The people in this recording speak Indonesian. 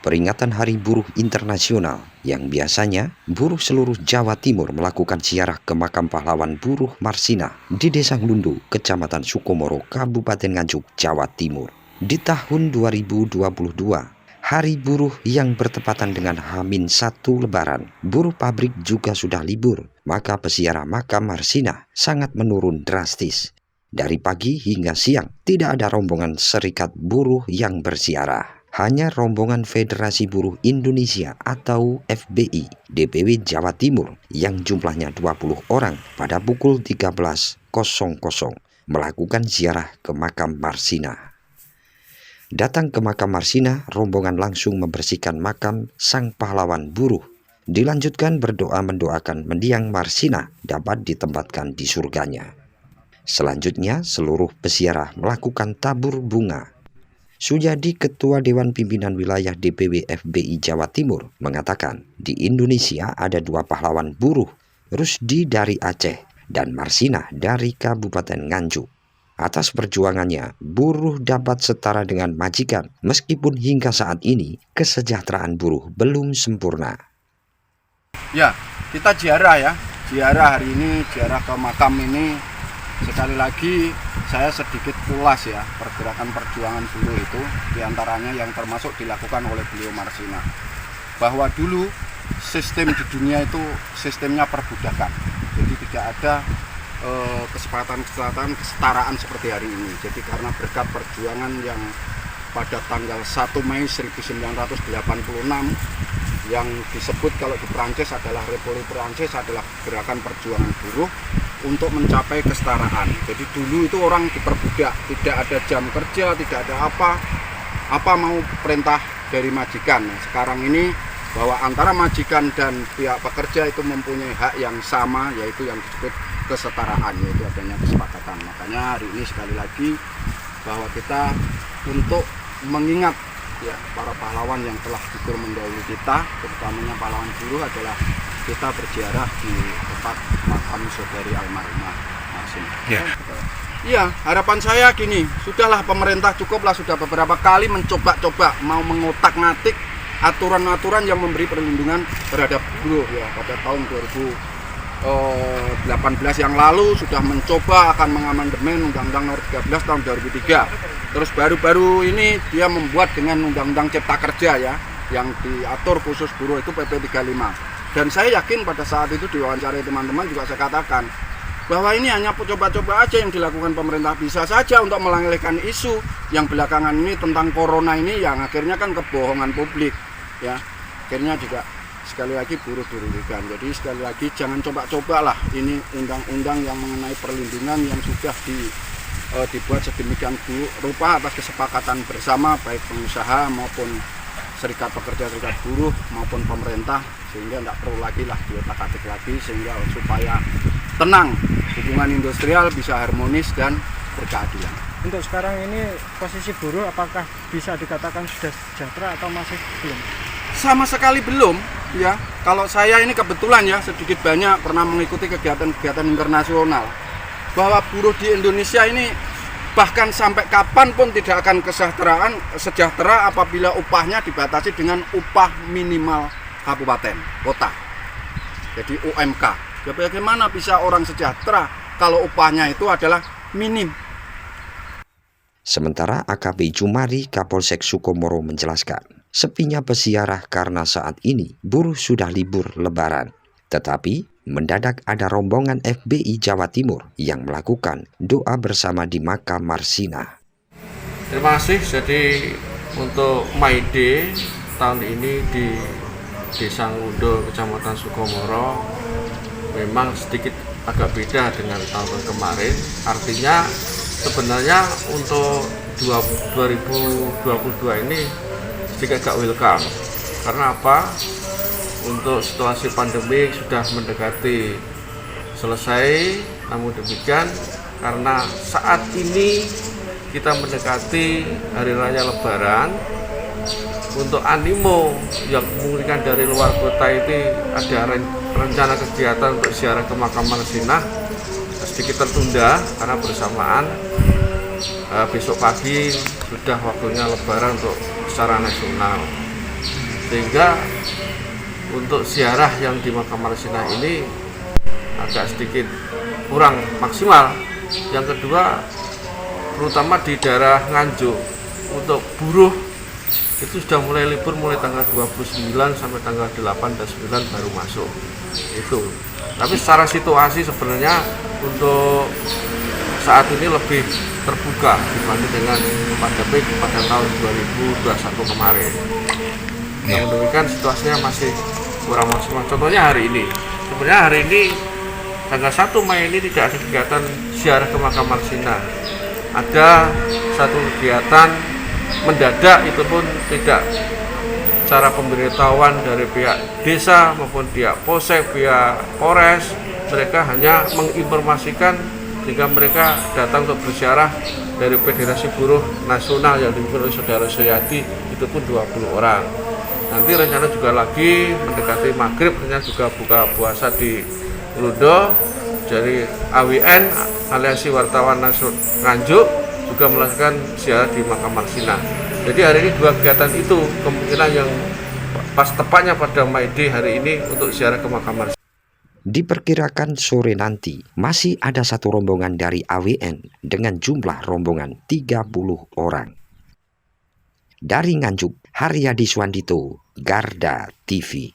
peringatan Hari Buruh Internasional yang biasanya buruh seluruh Jawa Timur melakukan ziarah ke makam pahlawan buruh Marsina di Desa Nglunduk, Kecamatan Sukomoro, Kabupaten Nganjuk, Jawa Timur. Di tahun 2022, Hari Buruh yang bertepatan dengan H-1 Lebaran, buruh pabrik juga sudah libur, maka peziarah makam Marsina sangat menurun drastis. Dari pagi hingga siang, tidak ada rombongan serikat buruh yang berziarah. Hanya rombongan Federasi Buruh Indonesia atau FBI DPW Jawa Timur yang jumlahnya 20 orang pada pukul 13.00 melakukan ziarah ke makam Marsina. Datang ke makam Marsina, rombongan langsung membersihkan makam sang pahlawan buruh. Dilanjutkan berdoa mendoakan mendiang Marsina dapat ditempatkan di surganya. Selanjutnya, seluruh peziarah melakukan tabur bunga. Sujadi, Ketua Dewan Pimpinan Wilayah DPW FBI Jawa Timur, mengatakan di Indonesia ada dua pahlawan buruh, Rusdi dari Aceh dan Marsina dari Kabupaten Nganjuk. Atas perjuangannya, buruh dapat setara dengan majikan, meskipun hingga saat ini kesejahteraan buruh belum sempurna. Ya, kita ziarah ya, ziarah hari ini, ziarah ke makam ini. Sekali lagi saya sedikit pulas ya, pergerakan perjuangan buruh itu diantaranya yang termasuk dilakukan oleh beliau Marsina, bahwa dulu sistem di dunia itu sistemnya perbudakan, jadi tidak ada kesempatan kesetaraan seperti hari ini. Jadi karena berkat perjuangan yang pada tanggal 1 Mei 1986 yang disebut kalau di Prancis adalah Republik Prancis adalah gerakan perjuangan buruh untuk mencapai kesetaraan. Jadi dulu itu orang diperbudak, tidak ada jam kerja, tidak ada apa mau perintah dari majikan. Nah, sekarang ini bahwa antara majikan dan pihak pekerja itu mempunyai hak yang sama, yaitu yang disebut kesetaraan, yaitu adanya kesepakatan. Makanya hari ini sekali lagi bahwa kita untuk mengingat ya para pahlawan yang telah gugur mendahului kita, terutamanya pahlawan buruh, adalah kita berziarah di tempat makam saudari almarhumah Marsina. Iya, harapan saya gini, sudahlah pemerintah cukuplah, sudah beberapa kali mencoba-coba mau mengotak-ngatik aturan-aturan yang memberi perlindungan terhadap buruh ya. Pada tahun 2018 yang lalu sudah mencoba akan mengamandemen Undang-Undang Nomor 13 tahun 2003. Terus baru-baru ini dia membuat dengan Undang-Undang Cipta Kerja ya, yang diatur khusus buruh itu PP 35. Dan saya yakin pada saat itu diwawancarai teman-teman juga saya katakan bahwa ini hanya coba-coba aja yang dilakukan pemerintah. Bisa saja untuk mengalihkan isu yang belakangan ini tentang corona ini yang akhirnya kan kebohongan publik ya. Akhirnya juga sekali lagi buruh dirugikan. Jadi sekali lagi jangan coba-coba lah, ini undang-undang yang mengenai perlindungan yang sudah dibuat sedemikian rupa atas kesepakatan bersama baik pengusaha maupun serikat pekerja, serikat buruh maupun pemerintah, sehingga tidak perlu lagi lah diotak-atik lagi, sehingga supaya tenang, hubungan industrial bisa harmonis dan berkeadilan. Untuk sekarang ini posisi buruh apakah bisa dikatakan sudah sejahtera atau masih belum? Sama sekali belum ya. Kalau saya ini kebetulan ya sedikit banyak pernah mengikuti kegiatan-kegiatan internasional, bahwa buruh di Indonesia ini bahkan sampai kapanpun tidak akan sejahtera apabila upahnya dibatasi dengan upah minimal kabupaten kota, jadi UMK. Ya, bagaimana bisa orang sejahtera kalau upahnya itu adalah minim? Sementara AKP Jumari Kapolsek Sukomoro menjelaskan, sepinya peziarah karena saat ini buruh sudah libur lebaran. Tetapi mendadak ada rombongan FBI Jawa Timur yang melakukan doa bersama di makam Marsina. Terima kasih. Jadi untuk My Day tahun ini di Desa Nglunduk, Kecamatan Sukomoro, memang sedikit agak beda dengan tahun kemarin. Artinya sebenarnya untuk 2022 ini sedikit agak welcome. Karena apa? Untuk situasi pandemi sudah mendekati selesai, namun demikian karena saat ini kita mendekati Hari Raya Lebaran, untuk animo yang memungkinkan dari luar kota ini ada rencana kegiatan untuk ziarah ke makam Marsina sedikit tertunda karena bersamaan besok pagi sudah waktunya Lebaran untuk secara nasional. sehingga untuk ziarah yang di Makam Marsinah ini agak sedikit kurang maksimal. Yang kedua, terutama di daerah Nganjuk untuk buruh itu sudah mulai libur mulai tanggal 29 sampai tanggal 8 dan 9 baru masuk itu. Tapi secara situasi sebenarnya untuk saat ini lebih terbuka dibanding dengan pandemi pada tahun 2021 kemarin. Namun demikian situasinya masih kurang maksimal. Contohnya hari ini, sebenarnya hari ini tanggal 1 Mei ini tidak ada kegiatan ziarah ke Makam Marsinah. Ada satu kegiatan mendadak, itu pun tidak cara pemberitahuan dari pihak desa maupun pihak Polsek, pihak Polres. Mereka hanya menginformasikan sehingga mereka datang untuk berziarah dari Federasi Buruh Nasional yang dipimpin oleh Saudara Soyadi, itu pun 20 orang. Nanti rencana juga lagi mendekati maghrib, rencana juga buka puasa di Ludo. Dari AWN Aliansi Wartawan Nganjuk juga melakukan ziarah di Makam Marsinah. Jadi hari ini dua kegiatan itu kemungkinan yang pas tepatnya pada Maide hari ini untuk ziarah ke Makam Marsinah. Diperkirakan sore nanti masih ada satu rombongan dari AWN dengan jumlah rombongan 30 orang. Dari Nganjuk, Haryadi Swandito, Garda TV.